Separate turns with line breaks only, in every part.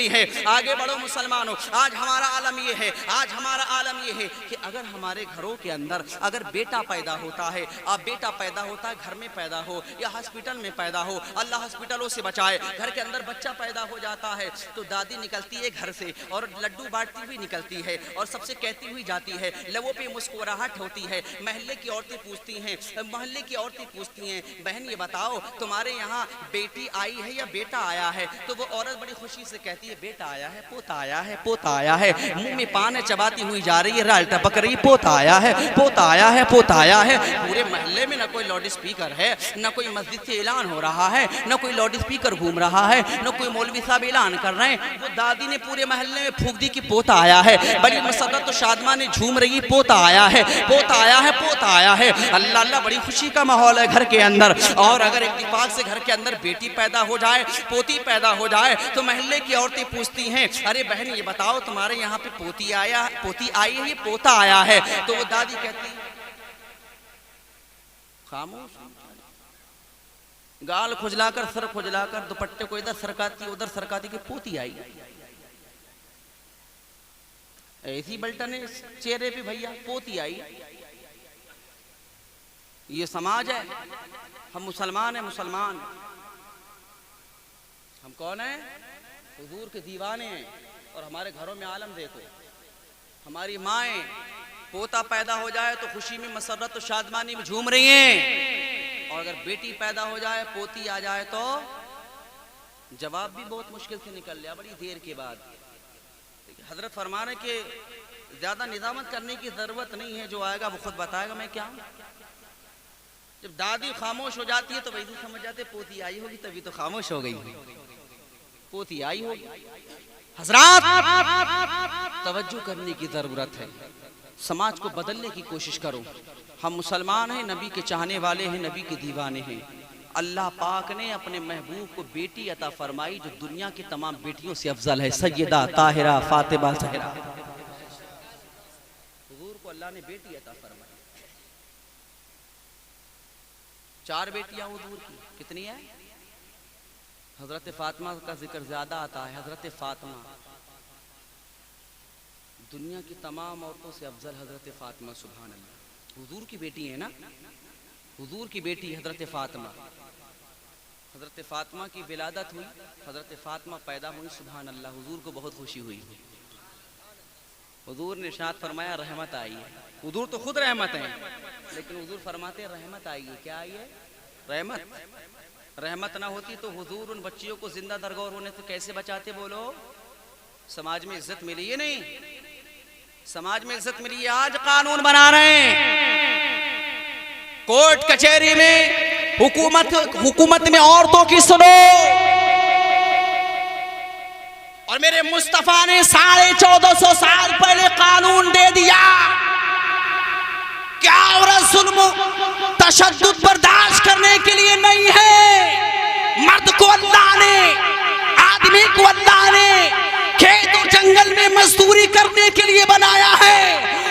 निकली है। आगे बढ़ो मुसलमानों, आज हमारा आलम ये है, आज हमारा आलम ये है कि अगर हमारे घरों के अंदर अगर बेटा पैदा होता है, अब बेटा पैदा होता है घर में पैदा हो या हॉस्पिटल में पैदा हो, अल्लाह हॉस्पिटलों से बचाए, घर के अंदर बच्चा पैदा हो जाता है तो दादी निकलती है घर से और लड्डू बांटती हुई निकलती है और सबसे कहती हुई जाती है, लबों पे मुस्कुराहट होती है। महल्ले की औरतें पूछती हैं, मोहल्ले की औरतें पूछती हैं, बहन ये बताओ तुम्हारे यहाँ बेटी आई है या बेटा आया है? तो वो औरत बड़ी खुशी से कहती है, बेटा आया है, पोता आया है, पोता आया है। मुंह में पान चबाती हुई जा रही है, राल टपक रही, पोता आया है, पोता आया है, पोता आया है। पूरे महल्ले में न कोई लाउड स्पीकर है, न कोई मस्जिद से ऐलान हो रहा है, न कोई लाउड स्पीकर घूम रहा है, न कोई मौलवी साहब ऐलान कर रहे हैं। वो दादी ने पूरे महल्ले में फूंक दी कि पोता आया है। बड़ी मसरत तो शादमा ने झूम रही, पोता आया है, पोता आया है, पोता आया है। अल्लाह अल्लाह, बड़ी खुशी का माहौल है घर के अंदर। और अगर इत्तेफाक से घर के अंदर बेटी पैदा हो जाए, पोती पैदा हो जाए, तो महल्ले की औरतें पूछती हैं, अरे बहन ये बताओ तुम्हारे यहाँ पे पोती आया, पोती आई है, ये पोता आया है? तो वो दादी कहती खामोश, गाल खुजलाकर, सर खुजलाकर, दुपट्टे को इधर सरकाती उधर सरकाती कि पोती आई। ऐसी बल्टने चेहरे पे भैया, पोती आई। ये समाज है, हम मुसलमान हैं, मुसलमान। हम कौन हैं? हुजूर के दीवाने हैं। और हमारे घरों में आलम देखो, हमारी माएँ पोता पैदा हो जाए तो खुशी में मसरत और शादमानी में झूम रही हैं, और अगर बेटी पैदा हो जाए, पोती आ जाए तो जवाब भी बहुत मुश्किल से निकल लिया, बड़ी देर के बाद। हजरत फरमा रहे कि ज्यादा निजामत करने की जरूरत नहीं है, जो आएगा वो खुद बताएगा मैं क्या हूं। जब दादी खामोश हो जाती है तो वैसे समझ जाते पोती आई होगी, तभी तो खामोश हो गई, पोती आई होगी। हजरात, तवज्जो करने की जरूरत है, समाज को बदलने की कोशिश करो। हम मुसलमान हैं, नबी के चाहने वाले हैं, नबी के दीवाने हैं। अल्लाह पाक ने अपने महबूब को बेटी अता फरमाई जो दुनिया की तमाम बेटियों से अफजल है, सैयदा ताहिरा फातिमा ज़हरा। हुजूर को अल्लाह ने बेटी अता फरमाई। 4 बेटियां हुजूर की, कितनी है? हजरत फातिमा का जिक्र ज्यादा आता है। हजरत फातिमा दुनिया की तमाम औरतों से अफजल, हजरत फातिमा, सुभान अल्लाह। हुजूर की बेटी है ना, हुजूर की बेटी हजरत फातिमा। हजरत फातिमा की विलादत हुई, हजरत फातिमा पैदा हुई, सुभान अल्लाह। हुजूर को बहुत खुशी हुई। हुजूर ने इरशाद फरमाया रहमत आई है। हुजूर तो खुद रहमत हैं, लेकिन हुजूर फरमाते रहमत आई है। क्या आई है? रहमत। रहमत ना होती तो हुजूर उन बच्चियों को जिंदा दरगोर होने से कैसे बचाते? बोलो। समाज में इज्जत मिली है नहीं? समाज में इज्जत मिली है। आज कानून बना रहे हैं, कोर्ट कचहरी में, हुकूमत में औरतों की सुनो। और मेरे मुस्तफा ने 1450 साल पहले कानून दे दिया, क्या औरत जुल्म तशद्दुद बर्दाश्त करने के लिए नहीं है। मर्द को अल्लाह ने, आदमी को अल्लाह ने खेत और जंगल में मजदूरी करने के लिए बनाया है,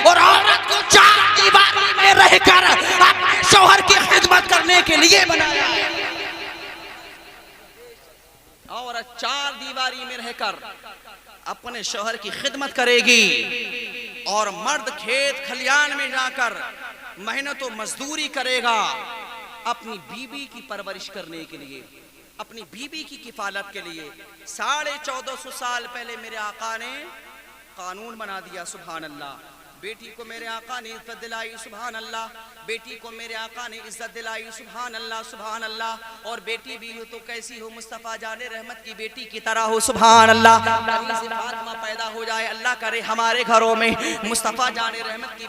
और औरत को 4 दीवारी में रहकर अपने शौहर की खिदमत करने के लिए बनाया है। औरत 4 दीवारी में रहकर अपने शौहर की खिदमत करेगी, और मर्द खेत खलियान में जाकर मेहनत और मजदूरी करेगा अपनी बीबी की परवरिश करने के लिए, अपनी बीबी की किफालत के लिए। 1450 साल पहले मेरे आका ने कानून बना दिया, सुभान अल्लाह। बेटी को मेरे आका ने इज्जत दिलाई, सुभान अल्लाह। बेटी को मेरे आका ने इज्जत दिलाई, सुभान अल्लाह, सुभान अल्लाह। और बेटी भी हो तो कैसी हो? मुस्तफ़ा जाने रहमत की बेटी की तरह हो, सुभान अल्लाह। से फातिमा पैदा हो जाए, अल्लाह करे हमारे घरों में मुस्तफ़ा जाने रहमत की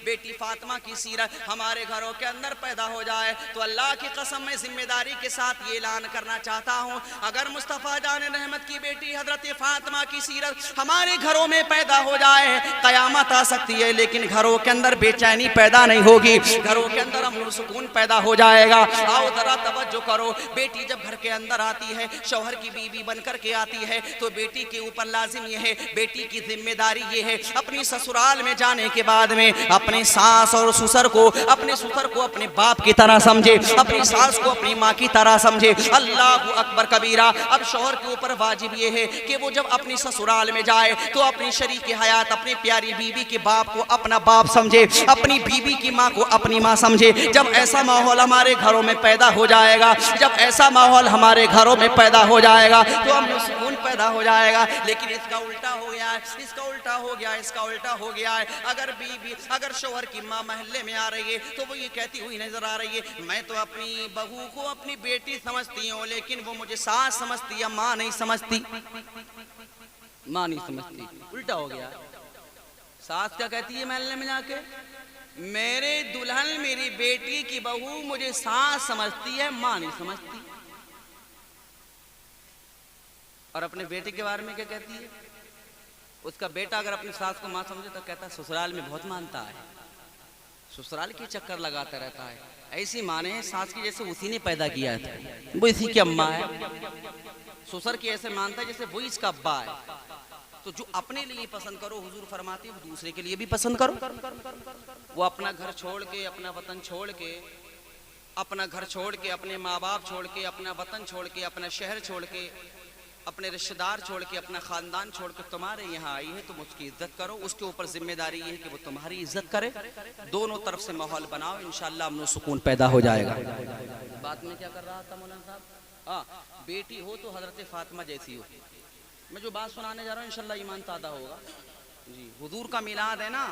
बेटी फातिमा की सीरत हमारे घरों के अंदर पैदा हो जाए, तो अल्लाह की कसम मैं जिम्मेदारी के साथ ये ऐलान करना चाहता हूँ, अगर मुस्तफ़ा जाने रहमत की बेटी हजरत फातिमा की सीरत हमारे घरों में पैदा हो जाए, क़यामत सकती है, लेकिन घरों के अंदर बेचैनी पैदा नहीं होगी, घरों के अंदर अमन सुकून पैदा हो जाएगा। आओ जरा तवज्जो करो, बेटी जब घर के अंदर आती है, शौहर की बीवी बनकर के आती है, तो बेटी के ऊपर लाजिम ये है, बेटी की जिम्मेदारी ये है, अपनी ससुराल में जाने के बाद में अपने सास और ससुर को, अपने ससुर को अपने बाप की तरह समझे, अपनी सास को अपनी माँ की तरह समझे। अल्लाहु अकबर कबीरा। अब शौहर के ऊपर वाजिब ये है कि वो जब अपनी ससुराल में जाए तो अपनी शरीक हयात, अपनी प्यारी बीवी के बाप को अपना बाप समझे, अपनी बीवी की माँ को अपनी माँ समझे। जब ऐसा माहौल हमारे घरों में पैदा हो जाएगा, जब ऐसा माहौल हमारे घरों में पैदा हो जाएगा तो हम सुकून पैदा हो जाएगा। लेकिन इसका उल्टा हो गया है, इसका उल्टा हो गया है, इसका उल्टा हो गया है। अगर बीवी, अगर शौहर की माँ महल्ले में आ रही है तो वो ये कहती हुई नजर आ रही है, मैं तो अपनी बहू को अपनी बेटी समझती हूँ, लेकिन वो मुझे सास समझती है, माँ नहीं समझती, माँ नहीं समझती। उल्टा हो गया। सास क्या कहती है महल्ले में जाके, मेरे दुल्हन, मेरी बेटी की बहू मुझे सास समझती है, माँ नहीं समझती। और अपने बेटे के बारे में क्या कहती है, उसका बेटा अगर अपनी सास को माँ समझे तो कहता है ससुराल में बहुत मानता है, ससुराल के चक्कर लगाता रहता है। ऐसी माँ ने सास की जैसे उसी ने पैदा किया था, वो इसी की अम्मा है। ससुर की ऐसे मानता है जैसे वो इसका अब्बा है। तो जो अपने लिए पसंद करो, हुजूर फरमाते हैं, वो दूसरे के लिए भी पसंद करो। वो अपना घर छोड़ के, अपना वतन छोड़ के, अपना घर छोड़ के, अपने माँ बाप छोड़ के, अपना वतन छोड़ के, अपना शहर छोड़ के, अपने रिश्तेदार छोड़ के, अपना खानदान छोड़ के तुम्हारे यहाँ आई है, तुम उसकी इज्जत करो। उसके ऊपर जिम्मेदारी ये है कि वो तुम्हारी इज्जत करे। दोनों तरफ से माहौल बनाओ, इंशाअल्लाह अमन सुकून पैदा हो जाएगा। बात में क्या कर रहा था मौलाना साहब? हाँ, बेटी हो तो हजरत फातिमा जैसी हो। मैं जो बात सुनाने जा रहा हूँ इंशाअल्लाह ईमान ताज़ा होगा जी। हुजूर का मिलाद है ना,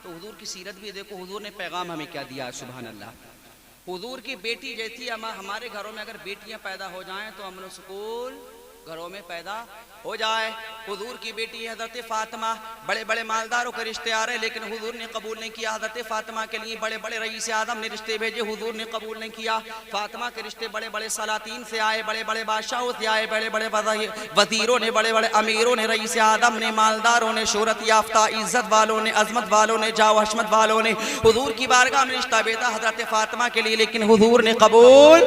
तो हुजूर की सीरत भी देखो, हुजूर ने पैगाम हमें क्या दिया है, सुभान अल्लाह। हुजूर की बेटी जैसी हमारे घरों में अगर बेटियां पैदा हो जाएं तो अमन सुकून घरों में पैदा हो जाए। हुजूर की बेटी हजरत फातिमा, बड़े बड़े मालदारों के रिश्ते आ रहे, लेकिन हुजूर ने कबूल नहीं किया। हजरत फातिमा के लिए बड़े बड़े रईस आदम ने रिश्ते भेजे, हुजूर ने कबूल नहीं किया। फातिमा के रिश्ते बड़े बड़े सलातीन से आए, बड़े बड़े बादशाहों से आए, बड़े बड़े वजीरों ने, बड़े बड़े अमीरों ने, रईस आदम ने, मालदारों ने, शोहरत याफ्ता, इज्जत वालों ने, अजमत वालों ने, जाओ हशमत वालों ने हुजूर की बारगाह में रिश्ता भेजा हजरत फातिमा के लिए, लेकिन हुजूर ने कबूल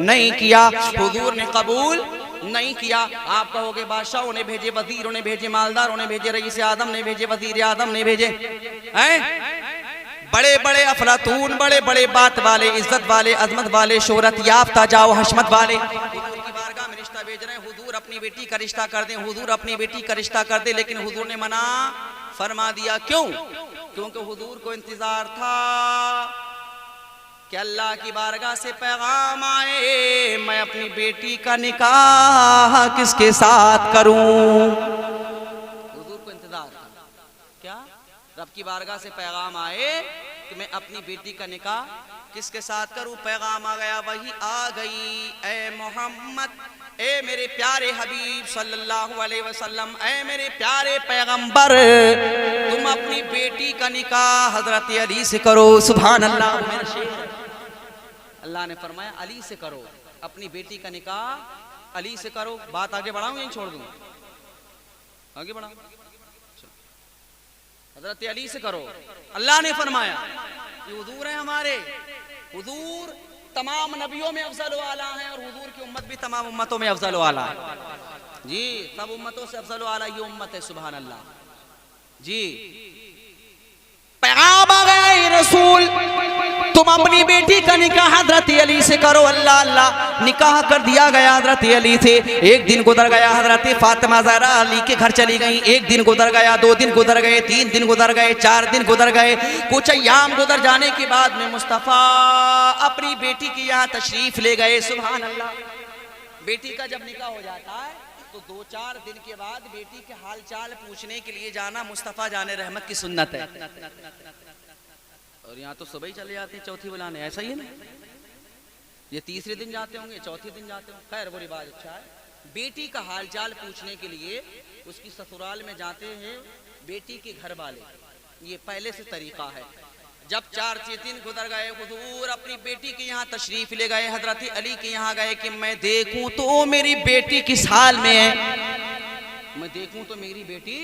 नहीं किया। हुजूर ने कबूल नहीं किया। आप कहोगे बादशाहों ने भेजे, वजीरों ने भेजे, मालदारों ने भेजे, रईस आदम ने भेजे, वजीर आदम ने भेजे, हैं? बड़े बड़े अफलातून, बड़े बड़े बात वाले, इज्जत वाले, अजमत वाले, शोहरत याफ्ता, जाओ हशमत वाले हुजूर की बारगाह में रिश्ता भेज रहे हैं। हुजूर अपनी बेटी का रिश्ता कर दें, हुजूर अपनी बेटी का रिश्ता कर दे, लेकिन हुजूर ने मना फरमा दिया। क्यों? क्योंकि हुजूर को इंतजार था कि अल्लाह की बारगाह से पैगाम आए, मैं अपनी बेटी का निकाह किसके साथ करूं। हुजूर को इंतजार था क्या? रब की बारगाह से पैगाम आए कि मैं अपनी बेटी का निकाह किसके साथ करूं। पैगाम आ गया, वही आ गई, ए मोहम्मद, ए मेरे प्यारे हबीब सल्लल्लाहु अलैहि वसल्लम, ए मेरे प्यारे पैगंबर, तुम अपनी बेटी का निकाह हजरत अली से करो। सुभान अल्लाह। मेरा शेर, अल्लाह ने फरमाया अली से करो, अपनी बेटी का निकाह अली से करो। बात आगे बढ़ाऊं या छोड़ दूं? आगे बढ़ाऊं। हजरत अली से करो, अल्लाह ने फरमाया। ये हुजूर है हमारे, हुजूर तमाम नबियों में अफजल वाला है, और हुजूर की उम्मत भी तमाम उम्मतों में अफजल वाला है जी। सब उम्मतों से अफजल वाला ये उम्मत है, सुभान अल्लाह जी। पैगाम आ गया, रसूल तुम अपनी बेटी का निकाह हजरत अली से करो। अल्लाह अल्लाह, निकाह कर दिया गया हजरत अली से। एक दिन गुजर गया, हजरत फातिमा ज़हरा अली के घर चली गई। एक दिन गुजर गया, 2 दिन गुजर गए, 3 दिन गुजर गए, 4 दिन गुजर गए। कुछ अय्याम गुजर जाने के बाद में मुस्तफ़ा अपनी बेटी की यहाँ तशरीफ ले गए। सुभान अल्लाह। बेटी का जब निकाह हो जाता है तो 2-4 दिन के बाद बेटी के हाल चाल पूछने के लिए जाना मुस्तफ़ा जाने रहमत की सुन्नत है। और यहाँ तो सुबह ही चले जाते हैं चौथी बुलाने, ऐसा ही है ना? ये तीसरे दिन जाते होंगे, चौथे दिन जाते होंगे, खैर वो रिवाज अच्छा है। बेटी का हालचाल पूछने के लिए उसकी ससुराल में जाते हैं बेटी के घर वाले, ये पहले से तरीका है। जब 4 दिन गुजर गए, हुजूर अपनी बेटी के यहाँ तशरीफ ले गए, हजरत अली के यहाँ गए कि मैं देखूं तो मेरी बेटी किस हाल में है, मैं देखूं तो मेरी बेटी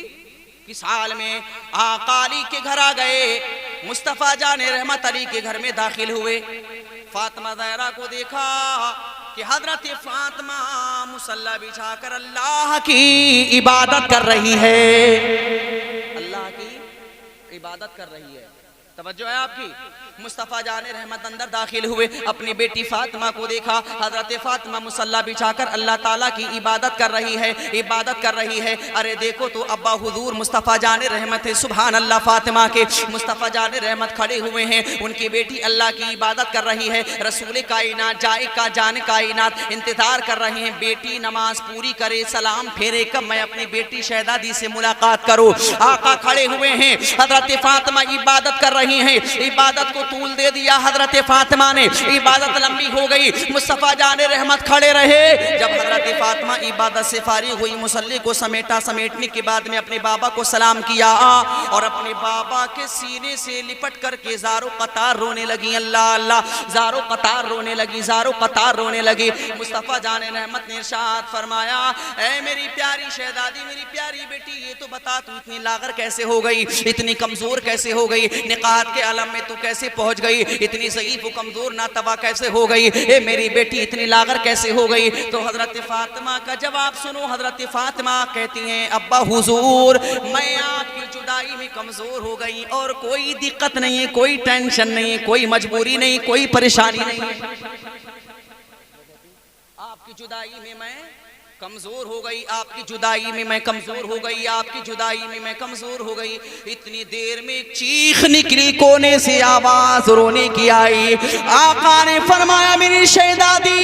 कि साल में आका अली के घर आ गए, मुस्तफ़ा जाने रहमत अली के घर में दाखिल हुए। फातिमा ज़हरा को देखा कि हजरत फातिमा मुसल्ला बिछाकर अल्लाह की इबादत कर रही है, अल्लाह की इबादत कर रही है। तवज्जो है आपकी। मुस्तफ़ा जाने रहमत अंदर दाखिल हुए, अपनी बेटी फातिमा को देखा, हजरत फातिमा मुसल्ला बिछाकर अल्लाह ताला की इबादत कर रही है, इबादत कर रही है। अरे देखो तो अब्बा हुजूर मुस्तफ़ा जाने रहमत है, सुभान अल्लाह। फातिमा के मुस्तफ़ा जाने रहमत खड़े हुए हैं, उनकी बेटी अल्लाह की इबादत कर रही है। रसूल कायनात जाए का जान कायनात इंतजार कर रहे हैं, बेटी नमाज पूरी करे, सलाम फेरे, कब मैं अपनी बेटी शहजादी से मुलाकात करूँ। आका खड़े हुए हैं, हजरत फातिमा इबादत कर रही हैं, इबादत को तूल दे दिया हजरत फातिमा ने, इबादत लंबी हो गई। मुस्तफ़ा जाने रहमत खड़े रहे। जब हजरत फातिमा इबादत से फारिग हुई, मुसल्ले को समेटा, समेटने के बाद में अपने बाबा को सलाम किया और अपने बाबा के सीने से लिपट करके ज़ारो कतार रोने लगी। अल्लाह अल्लाह, ज़ारो कतार रोने लगी, ज़ारो कतार रोने लगी। मुस्तफ़ा जाने रहमत ने इरशाद फरमाया, ऐ मेरी प्यारी शहजादी, मेरी प्यारी बेटी, ये तो बता तू इतनी लागर कैसे हो गई, इतनी कमज़ोर कैसे हो गई, निकाहत के आलम में तू कैसे पहुंच गई, इतनी ज़ईफ़ कमज़ोर नातवा कैसे हो गई, ए मेरी बेटी इतनी लागर कैसे हो गई। तो हज़रत फातिमा का जवाब सुनो। हज़रत फातिमा कहती हैं, अब्बा हुजूर, मैं आपकी जुदाई में कमज़ोर हो गई और कोई दिक्कत नहीं है, कोई टेंशन नहीं है, कोई मजबूरी नहीं, कोई परेशानी नहीं है, आपकी जुदाई में मैं कमजोर हो गई, आपकी जुदाई में मैं कमजोर हो गई, आपकी जुदाई में मैं कमजोर हो गई। इतनी देर में चीख निकली, कोने से आवाज रोने की आई। आका ने फरमाया, मेरी शहजादी,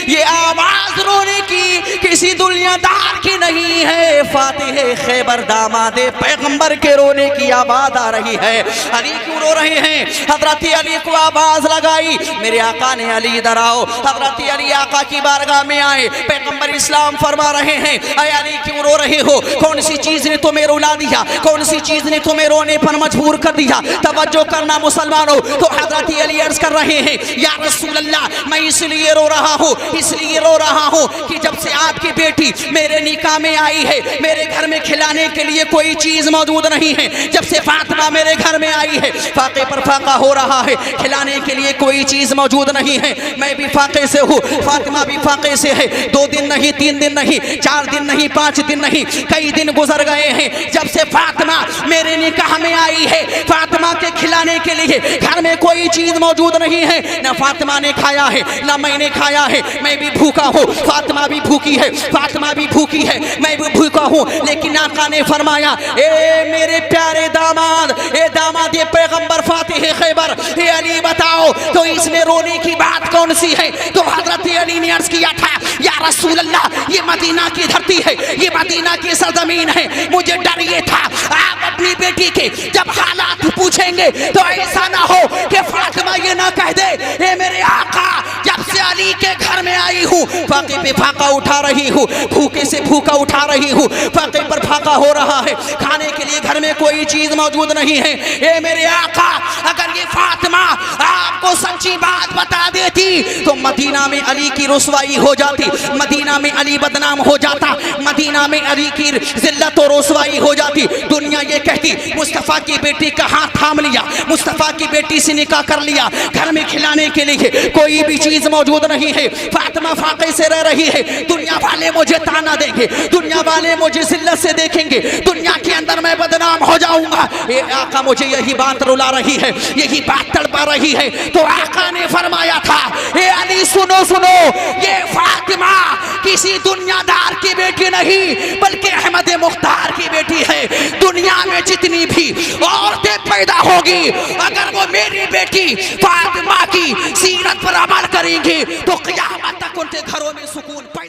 ये आवाज रोने की किसी दुनियादार की नहीं है, फातिह खैबर दामादे पैगंबर के रोने की आवाज आ रही है। अली क्यों रो रहे हैं? हजरत अली को आवाज लगाई, मेरे आका ने, अली इधर आओ। हजरत अली आका की बारगाह में आए, पैगंबर इस्लाम फरमा रहे हैं, अरे अली क्यों रो रहे हो? कौन सी चीज ने तुम्हें रुला दिया, कौन सी चीज ने तुम्हें रोने पर मजबूर कर दिया? तवज्जो करना मुसलमानों। तो हजरत अली अर्ज कर रहे हैं, या रसूल अल्लाह, मैं इसलिए रो रहा हूँ, इसलिए रो रहा हूँ कि जब से आपकी बेटी मेरे निकाह में आई है, मेरे घर में खिलाने के लिए कोई चीज मौजूद नहीं है। जब से फातिमा मेरे घर में आई है, फाके पर फाका हो रहा है, खिलाने के लिए कोई चीज मौजूद नहीं है। मैं भी फाके से हूँ, फातिमा भी फाके से है। 2 दिन नहीं, 3 दिन नहीं, 4 दिन नहीं, 5 दिन नहीं, कई दिन गुजर गए हैं जब से फातिमा मेरे निकाह में आई है। फातिमा के खिलाने के लिए घर में कोई चीज मौजूद नहीं है, ना फातिमा ने खाया है, ना मैंने खाया है। मैं भी भूखा हूँ, फातिमा भी भूखी है, फातिमा भी भूखी है, मैं भी भूखा हूँ। लेकिन आका ने फरमाया, ए मेरे प्यारे दामाद, ए दामाद, ये पैगंबर फातिह खैबर, ए अली बताओ तो इसमें रोने की बात कौन सी है? तो हजरत अली ने अर्ज किया था, या रसूल अल्लाह, ये मदीना की धरती है, ये मदीना की सरजमीन है। मुझे डर ये था, आप अपनी बेटी के जब हालात पूछेंगे तो ऐसा ना हो कि फातिमा ये ना कह दे, ए मेरे आका, जब से अली के घर में आई हूँ, फाके पे फाका उठा रही हूँ, भूखे से भूखा उठा रही हूँ, फाके पर फाका हो रहा है, खाने के लिए घर में कोई चीज मौजूद नहीं है। ए मेरे आका, अगर ये फातिमा आपको सच्ची बात बता देती तो मदीना में अली की रुसवाई हो जाती, मदीना में अली बदनाम हो जाता, मदीना में अली की जिल्लत और रुसवाई हो जाती। दुनिया ये कहती, मुस्तफ़ा की बेटी का हाथ थाम लिया, मुस्तफ़ा की बेटी से निकाह कर लिया, घर में खिलाने के लिए कोई भी चीज मौजूद नहीं है, फातिमा फाके से रह रही है। दुनिया वाले मुझे ताना देंगे, दुनिया वाले मुझे जिल्लत से देखेंगे, दुनिया के अंदर मैं बदनाम हो जाऊंगा। ये आका, मुझे यही बात रुला रही है, यही बात तड़पा रही है। तो आका ने फरमाया था, ए अली सुनो सुनो, ये फातिमा किसी दुनियादार की बेटी नहीं बल्कि अहमद मुख्तार की बेटी है। दुनिया में जितनी भी औरतें पैदा होगी, अगर वो मेरी बेटी फातिमा की सीरत पर अमल करेंगी तो क़यामत तक उनके घरों में सुकून पैदा